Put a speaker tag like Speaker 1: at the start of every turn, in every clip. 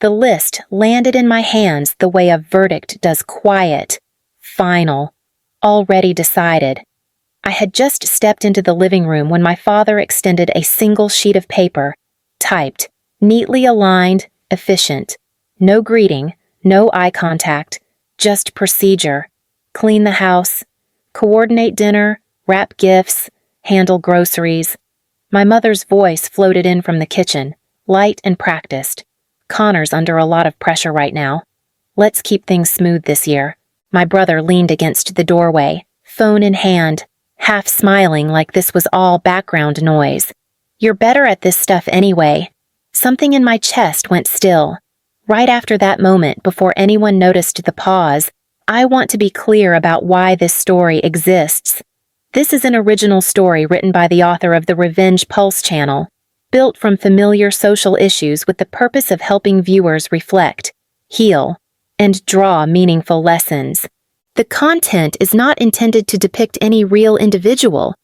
Speaker 1: The list landed in my hands the way a verdict does, quiet, final, already decided. I had just stepped into the living room when my father extended a single sheet of paper, typed, neatly aligned, efficient. No greeting, no eye contact, just procedure. Clean the house, coordinate dinner, wrap gifts, handle groceries. My mother's voice floated in from the kitchen, light and practiced. Connor's under a lot of pressure right now. Let's keep things smooth this year. My brother leaned against the doorway, phone in hand, half smiling like this was all background noise. You're better at this stuff anyway. Something in my chest went still. Right after that moment, before anyone noticed the pause, I want to be clear about why this story exists. This is an original story written by the author of the Revenge Pulse channel, built from familiar social issues with the purpose of helping viewers reflect, heal, and draw meaningful lessons. The content is not intended to depict any real individual.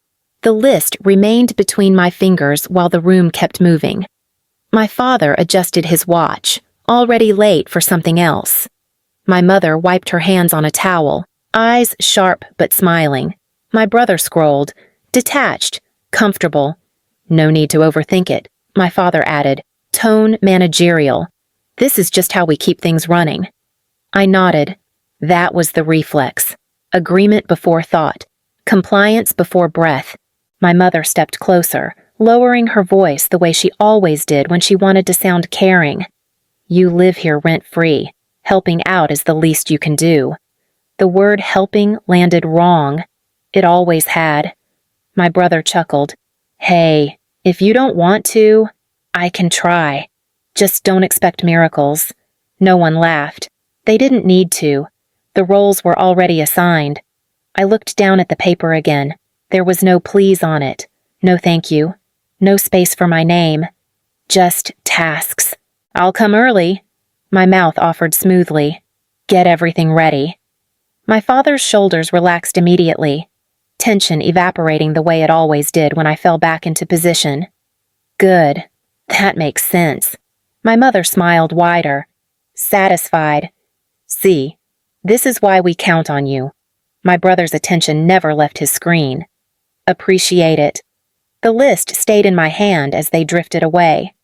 Speaker 1: The list remained between my fingers while the room kept moving. My father adjusted his watch, already late for something else. My mother wiped her hands on a towel, eyes sharp but smiling. My brother scrolled, detached, comfortable. No need to overthink it, my father added, tone managerial. This is just how we keep things running. I nodded. That was the reflex. Agreement before thought. Compliance before breath. My mother stepped closer, lowering her voice the way she always did when she wanted to sound caring. You live here rent-free. Helping out is the least you can do. The word helping landed wrong. It always had. My brother chuckled. Hey, if you don't want to, I can try. Just don't expect miracles. No one laughed. They didn't need to. The roles were already assigned. I looked down at the paper again. There was no please on it. No thank you. No space for my name. Just tasks. I'll come early. My mouth offered smoothly. Get everything ready. My father's shoulders relaxed immediately, tension evaporating the way it always did when I fell back into position. Good. That makes sense. My mother smiled wider. Satisfied. See, this is why we count on you. My brother's attention never left his screen. Appreciate it. The list stayed in my hand as they drifted away.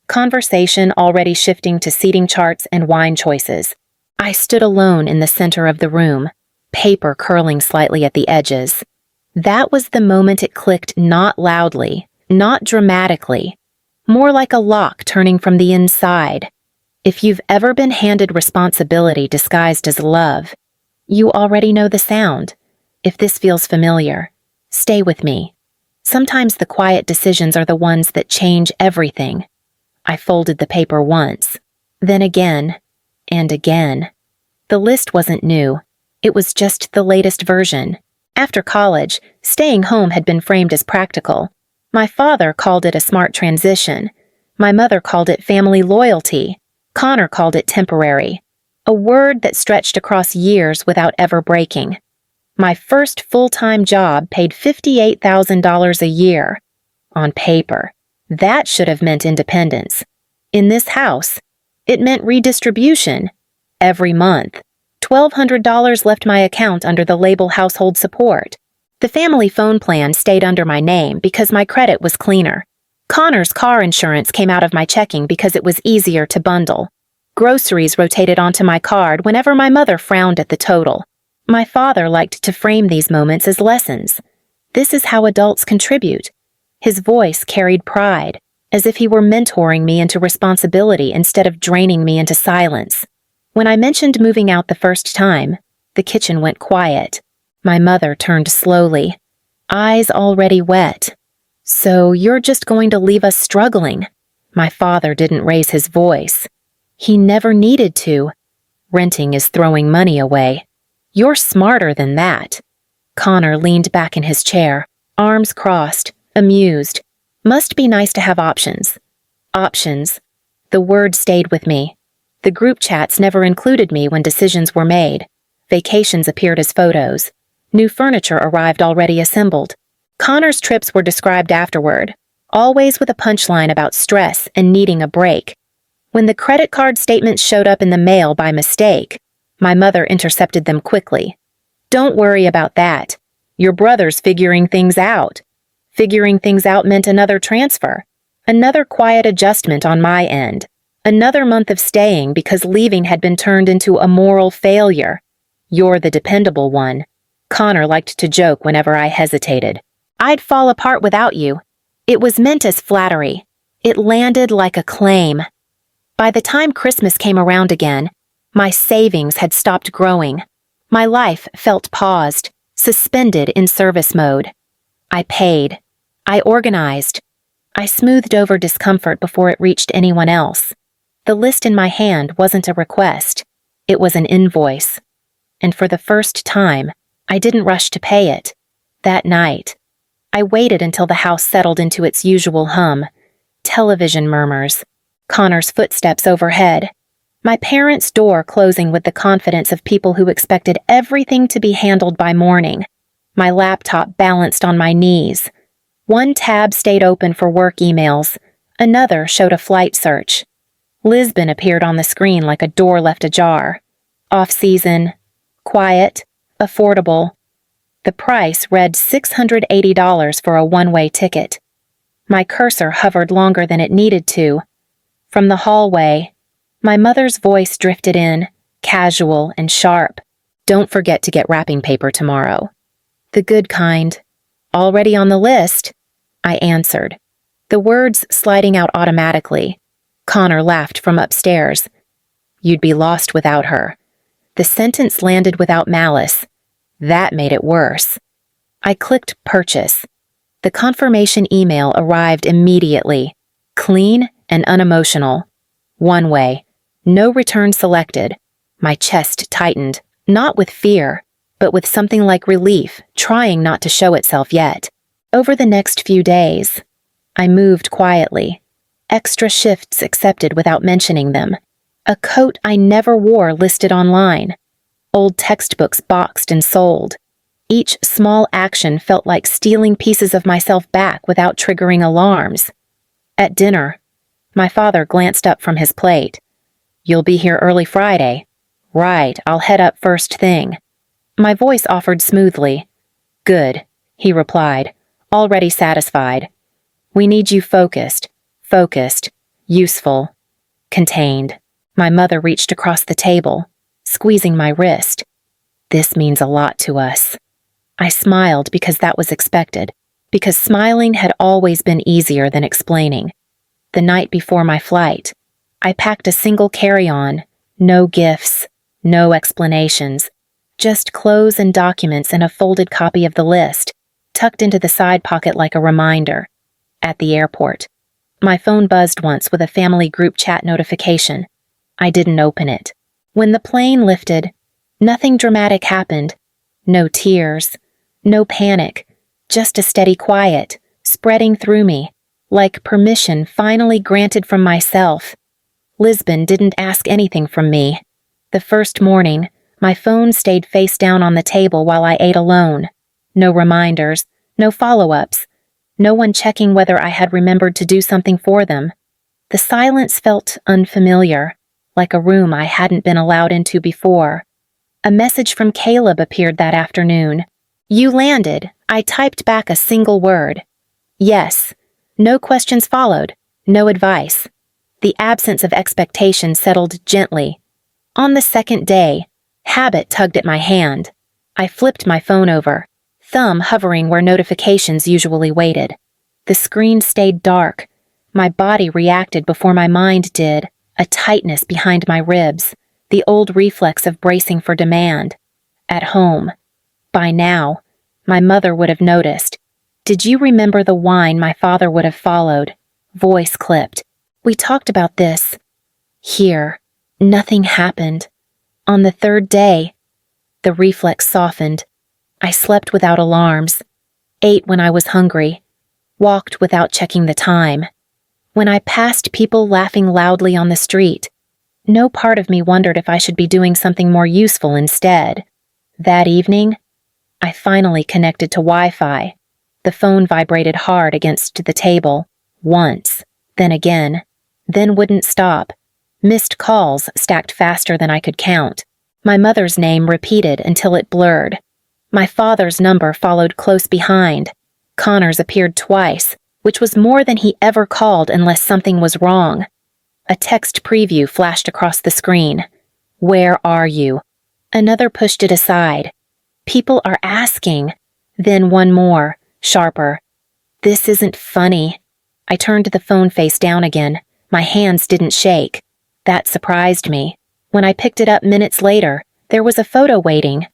Speaker 1: Conversation already shifting to seating charts and wine choices. I stood alone in the center of the room, paper curling slightly at the edges. That was the moment it clicked, not loudly, not dramatically, more like a lock turning from the inside. If you've ever been handed responsibility disguised as love, you already know the sound. If this feels familiar, stay with me. Sometimes the quiet decisions are the ones that change everything. I folded the paper once, then again, and again. The list wasn't new. It was just the latest version. After college, staying home had been framed as practical. My father called it a smart transition. My mother called it family loyalty. Connor called it temporary. A word that stretched across years without ever breaking. My first full-time job paid $58,000 a year. On paper. That should have meant independence. In this house, it meant redistribution. Every month, $1,200 left my account under the label household support. The family phone plan stayed under my name because my credit was cleaner. Connor's car insurance came out of my checking because it was easier to bundle. Groceries rotated onto my card whenever my mother frowned at the total. My father liked to frame these moments as lessons. This is how adults contribute. His voice carried pride, as if he were mentoring me into responsibility instead of draining me into silence. When I mentioned moving out the first time, the kitchen went quiet. My mother turned slowly, eyes already wet. So you're just going to leave us struggling? My father didn't raise his voice. He never needed to. Renting is throwing money away. You're smarter than that. Connor leaned back in his chair, arms crossed, amused. Must be nice to have options. Options. The word stayed with me. The group chats never included me when decisions were made. Vacations appeared as photos. New furniture arrived already assembled. Connor's trips were described afterward, always with a punchline about stress and needing a break. When the credit card statements showed up in the mail by mistake, my mother intercepted them quickly. "Don't worry about that. Your brother's figuring things out." Figuring things out meant another transfer, another quiet adjustment on my end, another month of staying because leaving had been turned into a moral failure. "You're the dependable one," Connor liked to joke whenever I hesitated. "I'd fall apart without you." It was meant as flattery. It landed like a claim. By the time Christmas came around again, my savings had stopped growing. My life felt paused, suspended in service mode. I paid. I organized. I smoothed over discomfort before it reached anyone else. The list in my hand wasn't a request. It was an invoice. And for the first time, I didn't rush to pay it. That night, I waited until the house settled into its usual hum. Television murmurs. Connor's footsteps overhead. My parents' door closing with the confidence of people who expected everything to be handled by morning. My laptop balanced on my knees. One tab stayed open for work emails. Another showed a flight search. Lisbon appeared on the screen like a door left ajar. Off-season, quiet, affordable. The price read $680 for a one-way ticket. My cursor hovered longer than it needed to. From the hallway, my mother's voice drifted in, casual and sharp. "Don't forget to get wrapping paper tomorrow." "The good kind." "Already on the list," I answered, the words sliding out automatically. Connor laughed from upstairs. "You'd be lost without her." The sentence landed without malice. That made it worse. I clicked purchase. The confirmation email arrived immediately, clean and unemotional. One way, no return selected. My chest tightened, not with fear, but with something like relief, trying not to show itself yet. Over the next few days, I moved quietly. Extra shifts accepted without mentioning them. A coat I never wore listed online. Old textbooks boxed and sold. Each small action felt like stealing pieces of myself back without triggering alarms. At dinner, my father glanced up from his plate. "You'll be here early Friday?" "Right, I'll head up first thing." My voice offered smoothly. "Good," he replied, already satisfied. "We need you focused, useful, contained." My mother reached across the table, squeezing my wrist. "This means a lot to us." I smiled because that was expected, because smiling had always been easier than explaining. The night before my flight, I packed a single carry-on, no gifts, no explanations, just clothes and documents and a folded copy of the list, tucked into the side pocket like a reminder. At the airport, my phone buzzed once with a family group chat notification. I didn't open it. When the plane lifted, nothing dramatic happened. No tears, no panic, just a steady quiet, spreading through me, like permission finally granted from myself. Lisbon didn't ask anything from me. The first morning, my phone stayed face down on the table while I ate alone. No reminders, no follow-ups, no one checking whether I had remembered to do something for them. The silence felt unfamiliar, like a room I hadn't been allowed into before. A message from Caleb appeared that afternoon. "You landed." I typed back a single word. "Yes." No questions followed, no advice. The absence of expectation settled gently. On the second day, habit tugged at my hand. I flipped my phone over, thumb hovering where notifications usually waited. The screen stayed dark. My body reacted before my mind did, a tightness behind my ribs, the old reflex of bracing for demand. At home. By now, my mother would have noticed. "Did you remember the wine my father would have followed?" Voice clipped. "We talked about this." Here, nothing happened. On the third day, the reflex softened. I slept without alarms, ate when I was hungry, walked without checking the time. When I passed people laughing loudly on the street, no part of me wondered if I should be doing something more useful instead. That evening, I finally connected to Wi-Fi. The phone vibrated hard against the table, once, then again, then wouldn't stop. Missed calls stacked faster than I could count. My mother's name repeated until it blurred. My father's number followed close behind. Connor's appeared twice, which was more than he ever called unless something was wrong. A text preview flashed across the screen. "Where are you?" Another pushed it aside. "People are asking." Then one more, sharper. "This isn't funny." I turned the phone face down again. My hands didn't shake. That surprised me. When I picked it up minutes later, there was a photo waiting.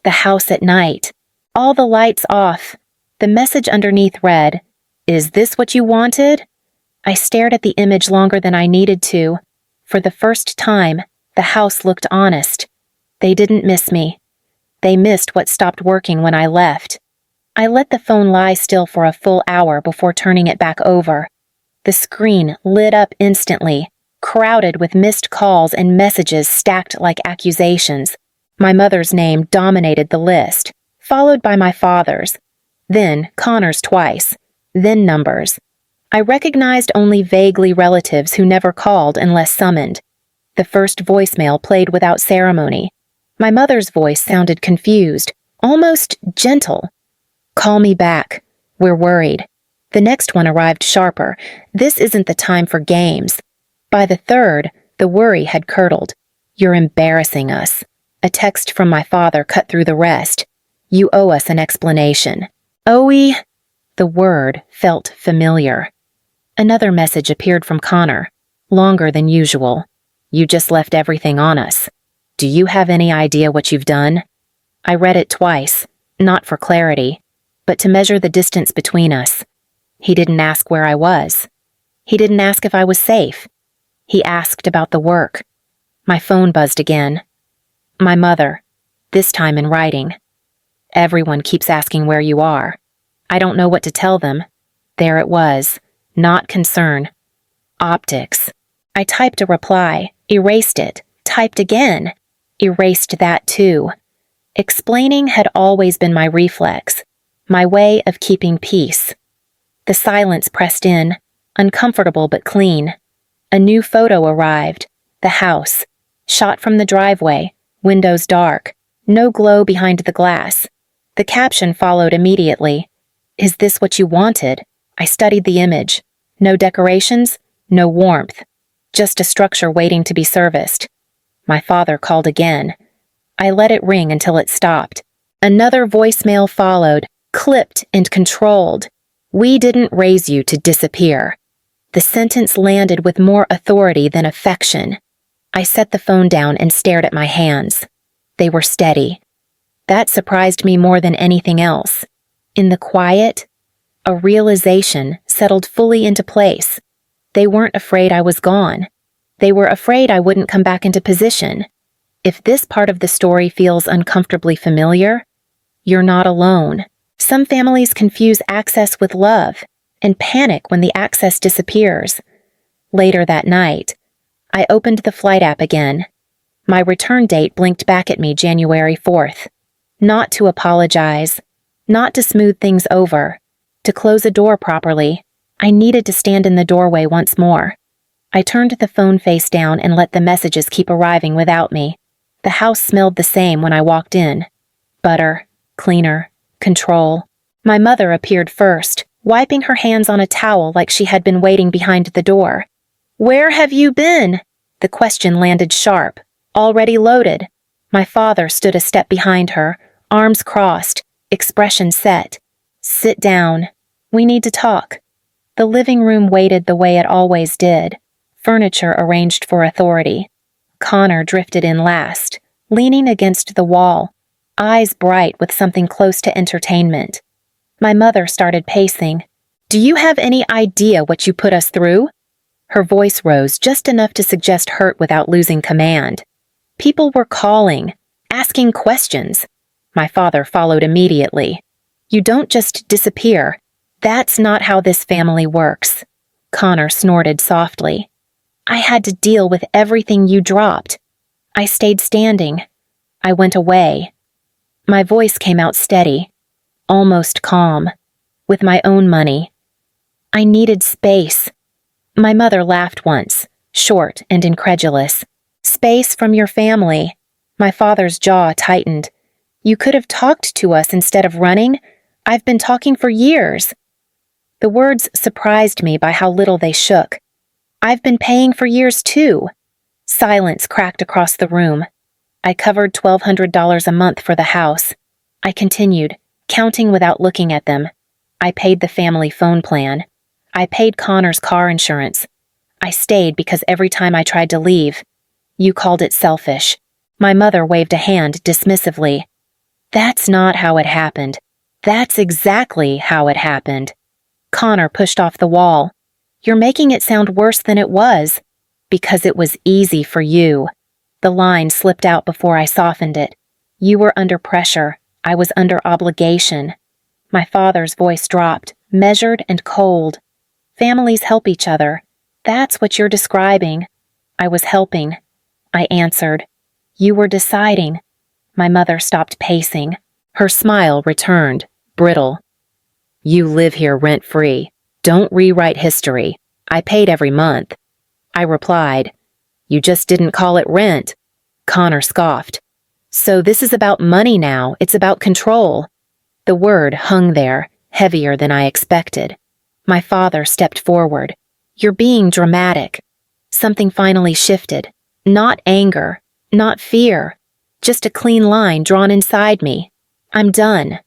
Speaker 1: The house at night. All the lights off. The message underneath read, "Is this what you wanted?" I stared at the image longer than I needed to. For the first time, the house looked honest. They didn't miss me. They missed what stopped working when I left. I let the phone lie still for a full hour before turning it back over. The screen lit up instantly, crowded with missed calls and messages stacked like accusations. My mother's name dominated the list, followed by my father's. Then Connor's twice. Then numbers. I recognized only vaguely relatives who never called unless summoned. The first voicemail played without ceremony. My mother's voice sounded confused, almost gentle. "Call me back. We're worried." The next one arrived sharper. "This isn't the time for games." By the third, the worry had curdled. "You're embarrassing us." A text from my father cut through the rest. "You owe us an explanation." "Owe?" The word felt familiar. Another message appeared from Connor, longer than usual. "You just left everything on us. Do you have any idea what you've done?" I read it twice, not for clarity, but to measure the distance between us. He didn't ask where I was. He didn't ask if I was safe. He asked about the work. My phone buzzed again. My mother, this time in writing. "Everyone keeps asking where you are. I don't know what to tell them." There it was. Not concern. Optics. I typed a reply, erased it, typed again, erased that too. Explaining had always been my reflex, my way of keeping peace. The silence pressed in, uncomfortable but clean. A new photo arrived. The house. Shot from the driveway, windows dark, no glow behind the glass. The caption followed immediately. "Is this what you wanted?" I studied the image. No decorations, no warmth. Just a structure waiting to be serviced. My father called again. I let it ring until it stopped. Another voicemail followed, clipped and controlled. "We didn't raise you to disappear." The sentence landed with more authority than affection. I set the phone down and stared at my hands. They were steady. That surprised me more than anything else. In the quiet, a realization settled fully into place. They weren't afraid I was gone. They were afraid I wouldn't come back into position. If this part of the story feels uncomfortably familiar, you're not alone. Some families confuse access with love and panic when the access disappears. Later that night, I opened the flight app again. My return date blinked back at me January 4th. Not to apologize, not to smooth things over, to close a door properly. I needed to stand in the doorway once more. I turned the phone face down and let the messages keep arriving without me. The house smelled the same when I walked in. Butter, cleaner, control. My mother appeared first, wiping her hands on a towel like she had been waiting behind the door. "Where have you been?" The question landed sharp, already loaded. My father stood a step behind her, arms crossed, expression set. "Sit down. We need to talk." The living room waited the way it always did, furniture arranged for authority. Connor drifted in last, leaning against the wall, eyes bright with something close to entertainment. My mother started pacing. "Do you have any idea what you put us through?" Her voice rose just enough to suggest hurt without losing command. People were calling, asking questions. My father followed immediately. "You don't just disappear. That's not how this family works." Connor snorted softly. "I had to deal with everything you dropped." I stayed standing. I went away. My voice came out steady, almost calm, with my own money. I needed space. My mother laughed once, short and incredulous. Space from your family. My father's jaw tightened. You could have talked to us instead of running. I've been talking for years. The words surprised me by how little they shook. I've been paying for years too. Silence cracked across the room. I covered $1,200 a month for the house. I continued, counting without looking at them. I paid the family phone plan. I paid Connor's car insurance. I stayed because every time I tried to leave, you called it selfish. My mother waved a hand dismissively. That's not how it happened. That's exactly how it happened. Connor pushed off the wall. You're making it sound worse than it was. Because it was easy for you. The line slipped out before I softened it. You were under pressure. I was under obligation. My father's voice dropped, measured and cold. Families help each other. That's what you're describing. I was helping. I answered. You were deciding. My mother stopped pacing. Her smile returned, brittle. You live here rent-free. Don't rewrite history. I paid every month. I replied, You just didn't call it rent. Connor scoffed. So this is about money now. It's about control. The word hung there, heavier than I expected. My father stepped forward. You're being dramatic. Something finally shifted. Not anger, not fear. Just a clean line drawn inside me. I'm done,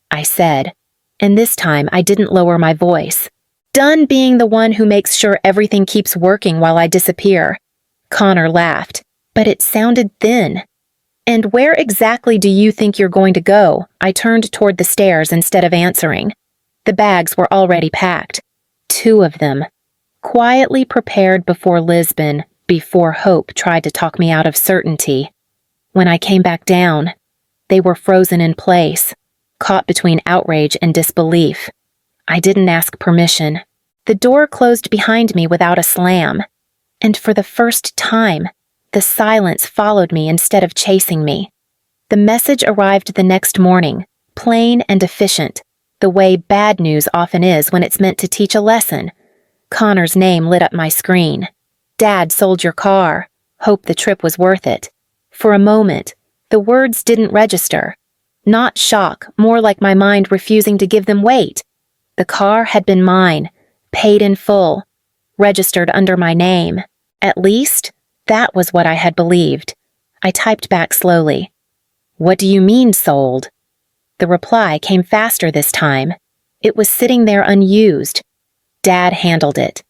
Speaker 1: I said. And this time I didn't lower my voice. Done being the one who makes sure everything keeps working while I disappear. Connor laughed, but it sounded thin. And where exactly do you think you're going to go? I turned toward the stairs instead of answering. The bags were already packed. 2 of them. Quietly prepared before Lisbon, before hope tried to talk me out of certainty. When I came back down, they were frozen in place, caught between outrage and disbelief. I didn't ask permission. The door closed behind me without a slam. And for the first time, the silence followed me instead of chasing me. The message arrived the next morning, plain and efficient, the way bad news often is when it's meant to teach a lesson. Connor's name lit up my screen. Dad sold your car. Hope the trip was worth it. For a moment, the words didn't register. Not shock, more like my mind refusing to give them weight. The car had been mine, paid in full, registered under my name. At least, that was what I had believed. I typed back slowly. What do you mean sold? The reply came faster this time. It was sitting there unused. Dad handled it.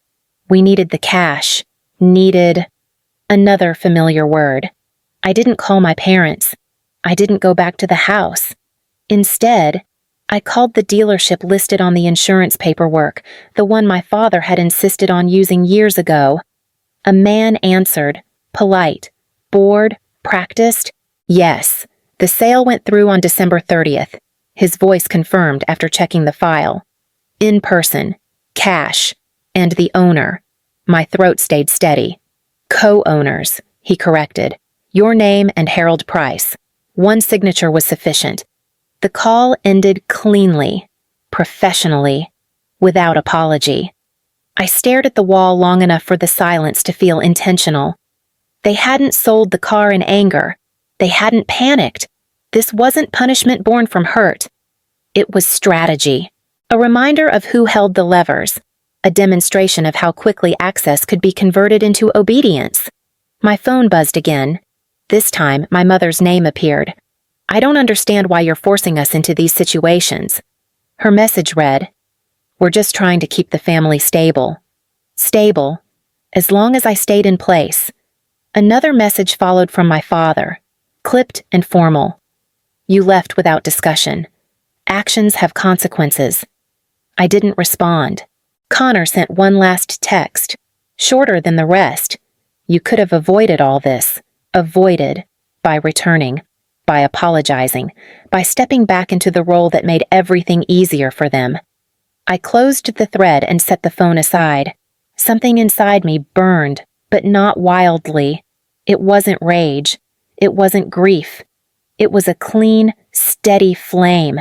Speaker 1: We needed the cash. Needed another familiar word. I didn't call my parents. I didn't go back to the house. Instead, I called the dealership listed on the insurance paperwork, the one my father had insisted on using years ago. A man answered, polite, bored, practiced. Yes, the sale went through on December 30th. His voice confirmed after checking the file. In person, cash, and the owner. My throat stayed steady. Co-owners, he corrected. Your name and Harold Price. One signature was sufficient. The call ended cleanly, professionally, without apology. I stared at the wall long enough for the silence to feel intentional. They hadn't sold the car in anger. They hadn't panicked. This wasn't punishment born from hurt. It was strategy. A reminder of who held the levers. A demonstration of how quickly access could be converted into obedience. My phone buzzed again. This time, my mother's name appeared. I don't understand why you're forcing us into these situations. Her message read, We're just trying to keep the family stable. Stable, as long as I stayed in place. Another message followed from my father, clipped and formal. You left without discussion. Actions have consequences. I didn't respond. Connor sent one last text, shorter than the rest. You could have avoided all this. Avoided by returning. By apologizing, by stepping back into the role that made everything easier for them. I closed the thread and set the phone aside. Something inside me burned, but not wildly. It wasn't rage. It wasn't grief. It was a clean, steady flame,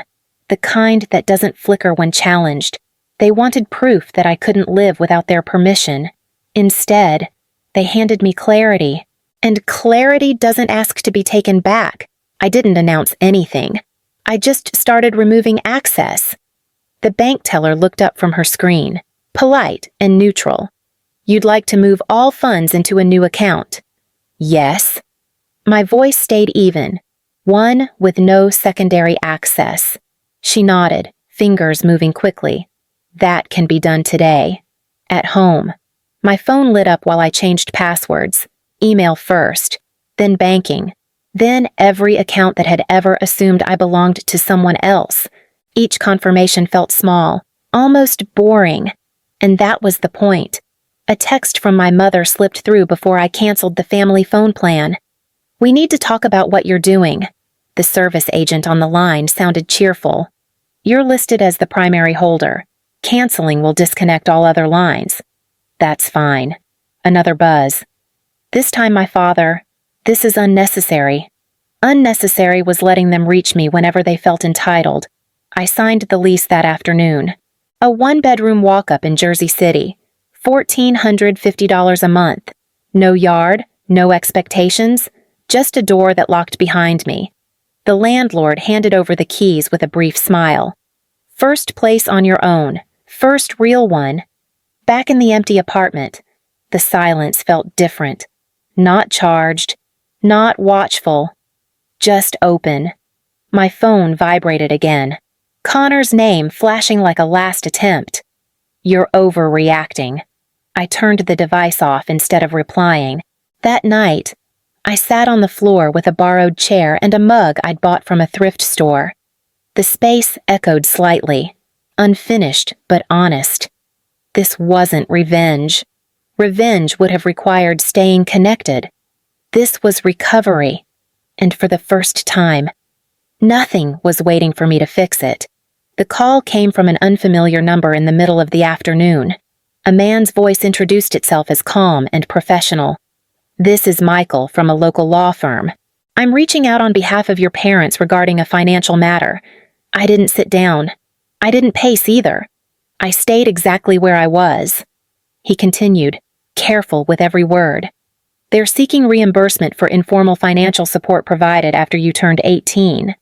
Speaker 1: the kind that doesn't flicker when challenged. They wanted proof that I couldn't live without their permission. Instead, They handed me clarity. And clarity doesn't ask to be taken back. I didn't announce anything. I just started removing access. The bank teller looked up from her screen, polite and neutral. You'd like to move all funds into a new account. Yes. My voice stayed even, one with no secondary access. She nodded, fingers moving quickly. That can be done today. At home. My phone lit up while I changed passwords. Email first, then banking, then every account that had ever assumed I belonged to someone else. Each confirmation felt small, almost boring. And that was the point. A text from my mother slipped through before I canceled the family phone plan. We need to talk about what you're doing. The service agent on the line sounded cheerful. You're listed as the primary holder. Canceling will disconnect all other lines. That's fine. Another buzz. This time my father, this is unnecessary. Unnecessary was letting them reach me whenever they felt entitled. I signed the lease that afternoon. A one-bedroom walk-up in Jersey City. $1,450 a month. No yard, no expectations, just a door that locked behind me. The landlord handed over the keys with a brief smile. First place on your own. First real one. Back in the empty apartment, the silence felt different. Not charged, not watchful, just open. My phone vibrated again. Connor's name flashing like a last attempt. You're overreacting. I turned the device off instead of replying. That night, I sat on the floor with a borrowed chair and a mug I'd bought from a thrift store. The space echoed slightly, unfinished but honest. This wasn't revenge. Revenge would have required staying connected. This was recovery. And for the first time, nothing was waiting for me to fix it. The call came from an unfamiliar number in the middle of the afternoon. A man's voice introduced itself as calm and professional. This is Michael from a local law firm. I'm reaching out on behalf of your parents regarding a financial matter. I didn't sit down. I didn't pace either. I stayed exactly where I was. He continued, careful with every word. They're seeking reimbursement for informal financial support provided after you turned 18.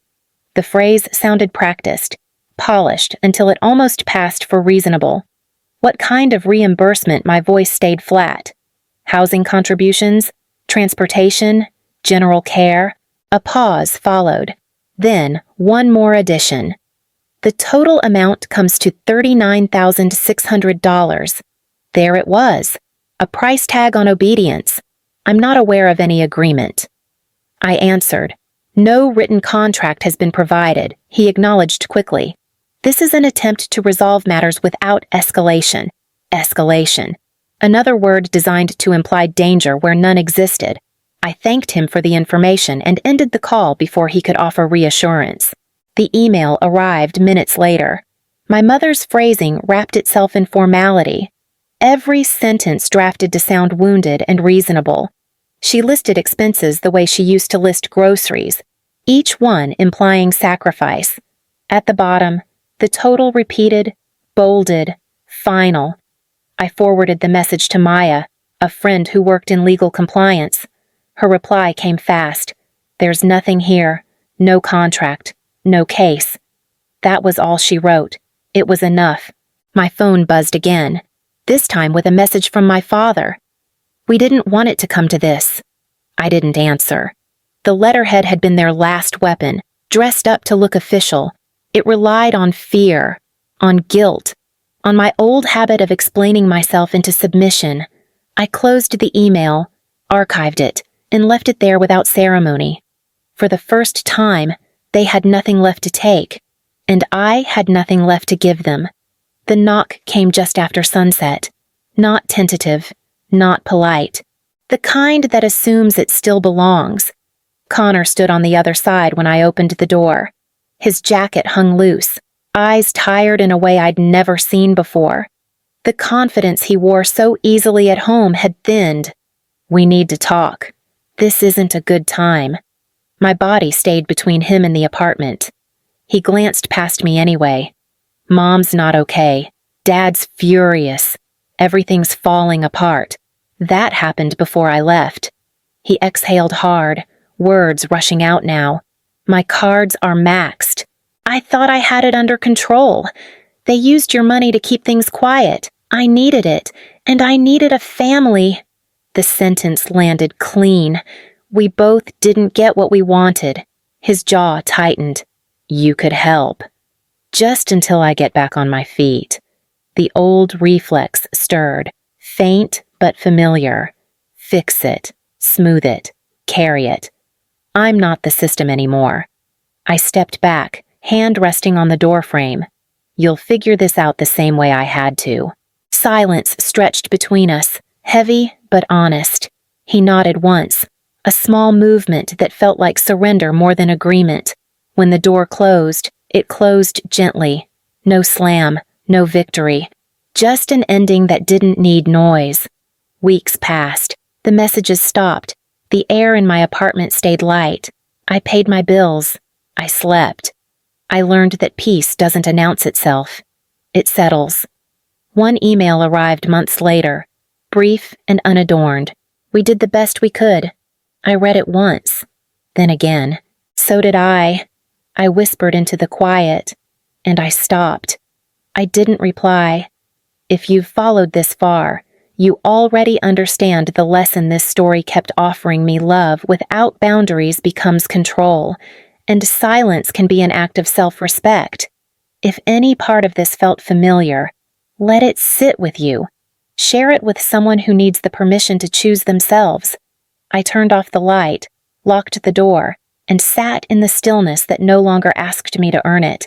Speaker 1: The phrase sounded practiced, polished until it almost passed for reasonable. What kind of reimbursement? My voice stayed flat. Housing contributions, transportation, general care. A pause followed. Then, one more addition. The total amount comes to $39,600. There it was. A price tag on obedience. I'm not aware of any agreement. I answered. No written contract has been provided, he acknowledged quickly. This is an attempt to resolve matters without escalation. Escalation. Another word designed to imply danger where none existed. I thanked him for the information and ended the call before he could offer reassurance. The email arrived minutes later. My mother's phrasing wrapped itself in formality. Every sentence drafted to sound wounded and reasonable. She listed expenses the way she used to list groceries, each one implying sacrifice. At the bottom, the total repeated, bolded, final. I forwarded the message to Maya, a friend who worked in legal compliance. Her reply came fast. There's nothing here, no contract, no case. That was all she wrote. It was enough. My phone buzzed again. This time with a message from my father. We didn't want it to come to this. I didn't answer. The letterhead had been their last weapon, dressed up to look official. It relied on fear, on guilt, on my old habit of explaining myself into submission. I closed the email, archived it, and left it there without ceremony. For the first time, they had nothing left to take, and I had nothing left to give them. The knock came just after sunset. Not tentative, not polite. The kind that assumes it still belongs. Connor stood on the other side when I opened the door. His jacket hung loose, eyes tired in a way I'd never seen before. The confidence he wore so easily at home had thinned. We need to talk. This isn't a good time. My body stayed between him and the apartment. He glanced past me anyway. Mom's not okay. Dad's furious. Everything's falling apart. That happened before I left. He exhaled hard, words rushing out now. My cards are maxed. I thought I had it under control. They used your money to keep things quiet. I needed it, and I needed a family. The sentence landed clean. We both didn't get what we wanted. His jaw tightened. You could help. Just until I get back on my feet. The old reflex stirred, faint but familiar. Fix it, smooth it, carry it. I'm not the system anymore. I stepped back, hand resting on the doorframe. You'll figure this out the same way I had to. Silence stretched between us, heavy but honest. He nodded once, a small movement that felt like surrender more than agreement. When the door closed, it closed gently. No slam, no victory. Just an ending that didn't need noise. Weeks passed. The messages stopped. The air in my apartment stayed light. I paid my bills. I slept. I learned that peace doesn't announce itself. It settles. One email arrived months later, brief and unadorned. We did the best we could. I read it once. Then again. So did I. I whispered into the quiet, and I stopped. I didn't reply. If you've followed this far, you already understand the lesson this story kept offering me. Love without boundaries becomes control, and silence can be an act of self-respect. If any part of this felt familiar, let it sit with you. Share it with someone who needs the permission to choose themselves. I turned off the light, locked the door, and sat in the stillness that no longer asked me to earn it.